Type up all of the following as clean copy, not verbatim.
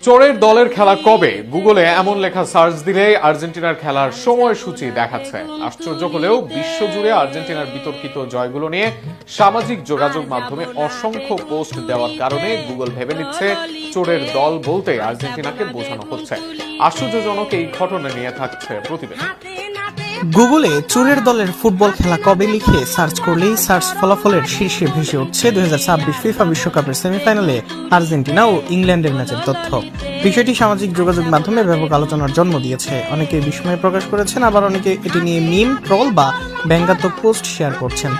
চোরের দলের খেলা কবে? গুগলে এমন লেখা সার্চ দিলে আর্জেন্টিনার খেলার সময়সূচি দেখাচ্ছে। আশ্চর্য হলেও বিশ্বজুড়ে আর্জেন্টিনার বিতর্কিত জয়গুলো নিয়ে সামাজিক যোগাযোগ মাধ্যমে অসংখ্য পোস্ট দেওয়ার কারণে গুগল ভেবে নিচ্ছে চোরের দল বলতে আর্জেন্টিনাকে বোঝানো হচ্ছে। আশ্চর্যজনক এই ঘটনা নিয়ে থাকছে প্রতিবেদন। গুগলে চোরের দলের ফুটবল খেলা কবে লিখে সার্চ করলেই সার্চ ফলাফলের শীর্ষে ভেসে উঠছে 2026 ফিফা বিশ্বকাপের সেমিফাইনালে আর্জেন্টিনা ও ইংল্যান্ডের ম্যাচের তথ্য। বিষয়টি সামাজিক যোগাযোগ মাধ্যমে ব্যাপক আলোচনার জন্ম দিয়েছে। অনেকে বিস্ময় প্রকাশ করেছেন, আবার অনেকে এটি নিয়ে মিম, ট্রল বা ব্যঙ্গাত্মক পোস্ট শেয়ার করছেন।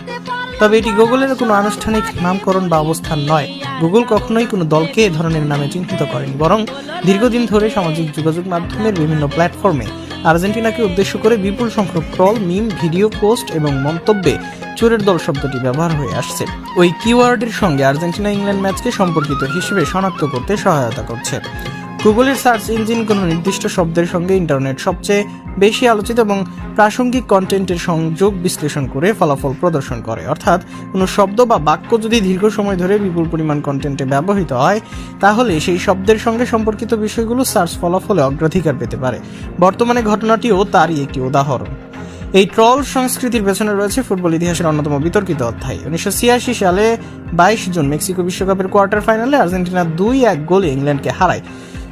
তবে এটি গুগলের কোনো আনুষ্ঠানিক নামকরণ বা অবস্থান নয়। গুগল কখনোই কোনো দলকে এ ধরনের নামে চিহ্নিত করেনি, বরং দীর্ঘদিন ধরে সামাজিক যোগাযোগ মাধ্যমের বিভিন্ন প্ল্যাটফর্মে আর্জেন্টিনাকে উদ্দেশ্য করে বিপুল সংখ্যক ট্রল, মিম, ভিডিও পোস্ট এবং মন্তব্যে চোরের দল শব্দটি ব্যবহার হয়ে আসছে। ওই কিওয়ার্ডের সঙ্গে আর্জেন্টিনা ইংল্যান্ড ম্যাচকে সম্পর্কিত হিসেবে শনাক্ত করতে সহায়তা করছে। গুগলের সার্চ ইঞ্জিন কোনো নির্দিষ্ট শব্দের সঙ্গে ইন্টারনেট সবচেয়ে বেশি আলোচিত এবং প্রাসঙ্গিক কন্টেন্টের সংযোগ বিশ্লেষণ করে ফলাফল প্রদর্শন করে। অর্থাৎ কোনো শব্দ বা বাক্য যদি দীর্ঘ সময় ধরে বিপুল পরিমাণ কন্টেন্টে ব্যবহৃত হয়, তাহলে সেই শব্দের সঙ্গে সম্পর্কিত বিষয়গুলো সার্চ ফলাফলে অগ্রাধিকার পেতে পারে। বর্তমানে ঘটনাটিও তারই একটি উদাহরণ। এই ট্রল সংস্কৃতির পেছনে রয়েছে ফুটবল ইতিহাসের অন্যতম বিতর্কিত অধ্যায়। 1986 সালে 22 জুন মেক্সিকো বিশ্বকাপের কোয়ার্টার ফাইনালে আর্জেন্টিনা 2-1 গোলে ইংল্যান্ডকে হারায়।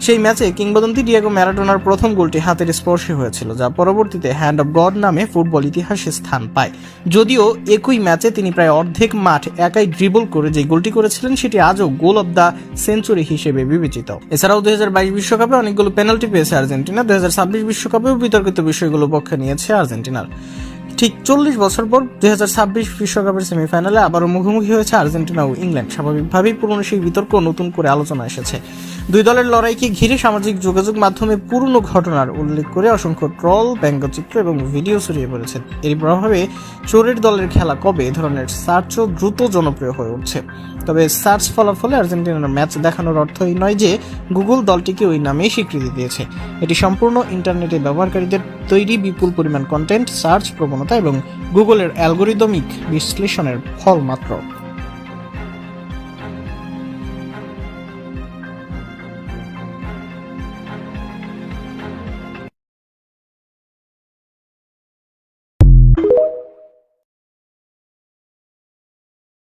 সেই ম্যাচে কিংবদন্তি ডিয়েগো ম্যারাডোনার প্রথম গোলটি হাতের স্পর্শে হয়েছিল, যা পরবর্তীতে হ্যান্ড অব গড নামে ফুটবল ইতিহাসে স্থান পায়। যদিও একই ম্যাচে তিনি প্রায় অর্ধেক মাঠ একাই ড্রিবল করে যে গোলটি করেছিলেন, সেটি আজও গোল অব দ্য সেঞ্চুরি হিসেবে বিবেচিত। এছাড়াও 2022 বিশ্বকাপে অনেকগুলো পেনাল্টি পেয়েছে আর্জেন্টিনা। 2026 বিশ্বকাপেও বিতর্কিত বিষয়গুলো পক্ষে নিয়েছে আর্জেন্টিনার। ঠিক 40 বছর পর 2026 বিশ্বকাপের সেমিফাইনালে আবারও মুখোমুখি হয়েছে আর্জেন্টিনা ও ইংল্যান্ড। স্বাভাবিকভাবেই পুরনো সেই বিতর্ক নতুন করে আলোচনা এসেছে। দুই দলের লড়াইকে ঘিরে সামাজিক যোগাযোগ মাধ্যমে পুরনো ঘটনার উল্লেখ করে অসংখ্য ট্রল, ব্যঙ্গচিত্র এবং ভিডিও ছড়িয়ে পড়েছে। এর প্রভাবে চোরের দলের খেলা কবে এ ধরনের সার্চও দ্রুত জনপ্রিয় হয়ে উঠছে। তবে সার্চ ফলাফলে আর্জেন্টিনার ম্যাচ দেখানোর অর্থ এই নয় যে গুগল দলটিকে ওই নামেই স্বীকৃতি দিয়েছে। এটি সম্পূর্ণ ইন্টারনেটে ব্যবহারকারীদের তৈরি বিপুল পরিমাণ কন্টেন্ট, সার্চ প্রবণতা এবং গুগলের অ্যালগোরিদমিক বিশ্লেষণের ফল মাত্র।